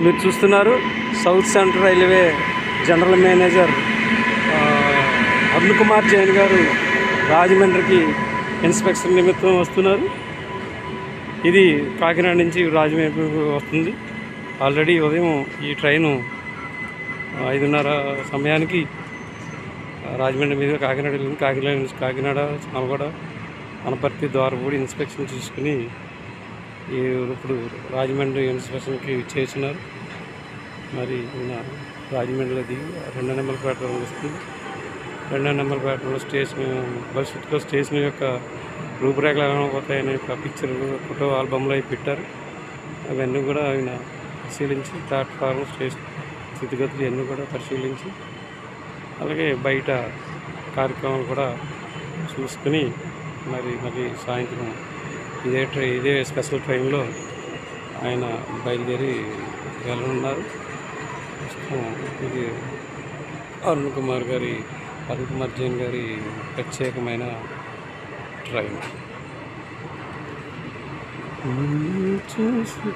మీరు చూస్తున్నారు south central railway general manager Arun Kumar Jain గారు రాజమండ్రికి ఇన్స్పెక్షన్ నిమిత్తం వస్తున్నారు. ఇది కాకినాడ నుంచి రాజమండ్రి వస్తుంది. ఆల్రెడీ ఉదయం ఈ ట్రైను 5:30 సమయానికి రాజమండ్రి మీద కాకినాడ వెళ్ళింది. కాకినాడ నల్గొండ అనపర్తి ద్వారపూడి ఇన్స్పెక్షన్ చూసుకుని ఇప్పుడు రాజమండ్రి ఇన్స్పెక్షన్కి చేస్తున్నారు. మరి రాజమండ్రిలో దిగి 2 నెంబర్ ప్లాట్ఫామ్ వస్తుంది. 2 నెంబర్ ప్లాట్ఫామ్లో భవిష్యత్తులో స్టేషన్ యొక్క రూపురేఖలు ఎలా పోతాయనే ఒక పిక్చర్ ఫోటో ఆల్బమ్లో అవి పెట్టారు. అవన్నీ కూడా ఆయన పరిశీలించి ప్లాట్ఫామ్ స్టేషన్ స్థితిగతులు ఇవన్నీ కూడా పరిశీలించి అలాగే బయట కార్యక్రమాలు కూడా చూసుకుని మళ్ళీ సాయంత్రం ఇదే స్పెషల్ ట్రైన్లో ఆయన బయలుదేరి వెళ్ళనున్నారు. ఇది అరుణ్ కుమార్ జైన్ గారి ప్రత్యేకమైన ట్రైన్. చూసుకో